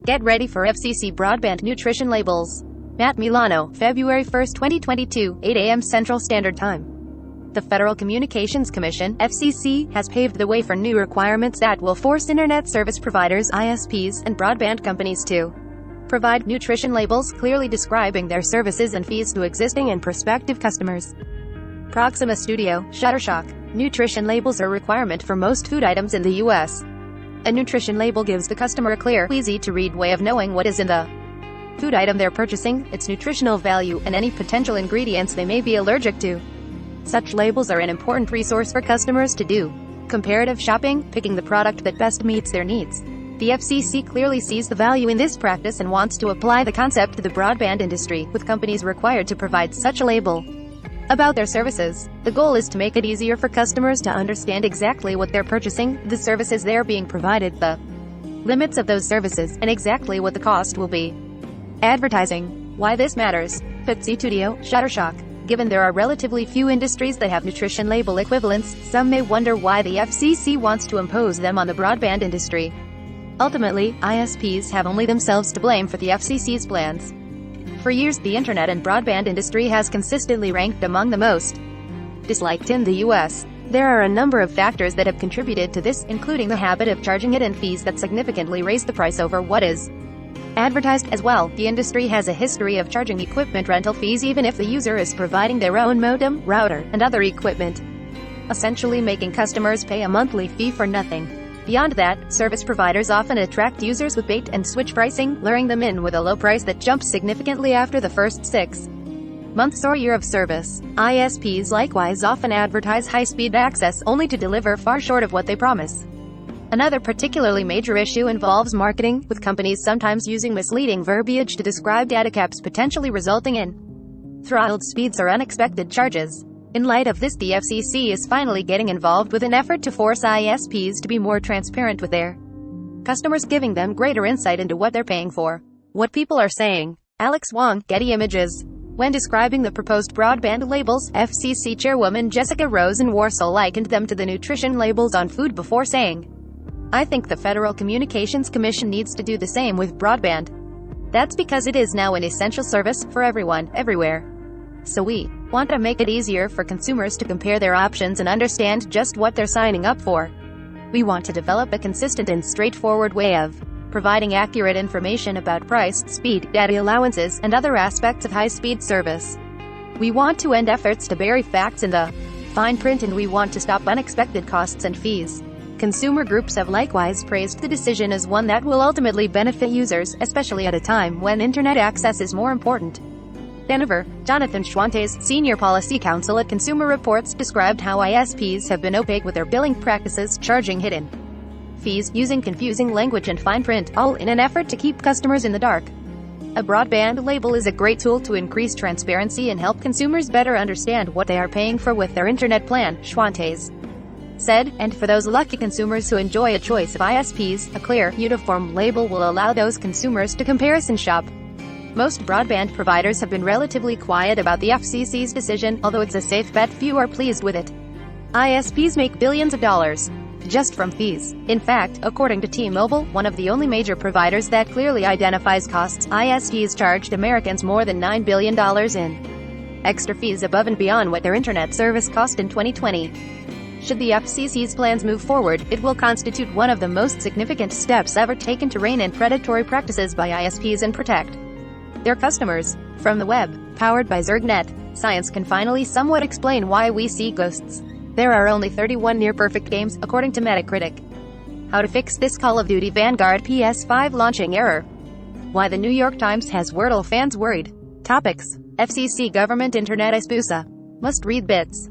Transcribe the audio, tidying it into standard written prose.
Get ready for FCC broadband nutrition labels. Matt Milano, February 1, 2022, 8 a.m. Central Standard Time. The Federal Communications Commission, FCC, has paved the way for new requirements that will force internet service providers, ISPs, and broadband companies to provide nutrition labels clearly describing their services and fees to existing and prospective customers. Proxima Studio, Shutterstock. Nutrition labels are a requirement for most food items in the U.S. A nutrition label gives the customer a clear, easy-to-read way of knowing what is in the food item they're purchasing, its nutritional value, and any potential ingredients they may be allergic to. Such labels are an important resource for customers to do comparative shopping, picking the product that best meets their needs. The FCC clearly sees the value in this practice and wants to apply the concept to the broadband industry, with companies required to provide such a label about their services. The goal is to make it easier for customers to understand exactly what they're purchasing, the services they're being provided, the limits of those services, and exactly what the cost will be. Advertising. Why this matters. FCC Studio, Shutterstock. Given there are relatively few industries that have nutrition label equivalents, some may wonder why the FCC wants to impose them on the broadband industry. Ultimately, ISPs have only themselves to blame for the FCC's plans. For years, the internet and broadband industry has consistently ranked among the most disliked in the U.S. There are a number of factors that have contributed to this, including the habit of charging hidden fees that significantly raise the price over what is advertised. As well, the industry has a history of charging equipment rental fees even if the user is providing their own modem, router, and other equipment, essentially making customers pay a monthly fee for nothing. Beyond that, service providers often attract users with bait-and-switch pricing, luring them in with a low price that jumps significantly after the first 6 months or year of service. ISPs likewise often advertise high-speed access, only to deliver far short of what they promise. Another particularly major issue involves marketing, with companies sometimes using misleading verbiage to describe data caps, potentially resulting in throttled speeds or unexpected charges. In light of this, the FCC is finally getting involved with an effort to force ISPs to be more transparent with their customers, giving them greater insight into what they're paying for. What people are saying. Alex Wong, Getty Images. When describing the proposed broadband labels, FCC Chairwoman Jessica Rosen-Warsaw likened them to the nutrition labels on food before saying, "I think the Federal Communications Commission needs to do the same with broadband. That's because it is now an essential service for everyone, everywhere. So we want to make it easier for consumers to compare their options and understand just what they're signing up for. We want to develop a consistent and straightforward way of providing accurate information about price, speed, data allowances, and other aspects of high-speed service. We want to end efforts to bury facts in the fine print, and we want to stop unexpected costs and fees." Consumer groups have likewise praised the decision as one that will ultimately benefit users, especially at a time when internet access is more important than ever. Jonathan Schwantes, Senior Policy Counsel at Consumer Reports, described how ISPs have been opaque with their billing practices, charging hidden fees, using confusing language and fine print, all in an effort to keep customers in the dark. A broadband label is a great tool to increase transparency and help consumers better understand what they are paying for with their internet plan, Schwantes said, and for those lucky consumers who enjoy a choice of ISPs, a clear, uniform label will allow those consumers to comparison shop. Most broadband providers have been relatively quiet about the FCC's decision, although it's a safe bet few are pleased with it. ISPs make billions of dollars just from fees. In fact, according to T-Mobile, one of the only major providers that clearly identifies costs, ISPs charged Americans more than $9 billion in extra fees above and beyond what their internet service cost in 2020. Should the FCC's plans move forward, it will constitute one of the most significant steps ever taken to rein in predatory practices by ISPs and protect their customers. From the web, powered by ZergNet, science can finally somewhat explain why we see ghosts. There are only 31 near-perfect games, according to Metacritic. How to fix this Call of Duty Vanguard PS5 launching error. Why the New York Times has Wordle fans worried. Topics. FCC Government Internet Espusa. Must-read bits.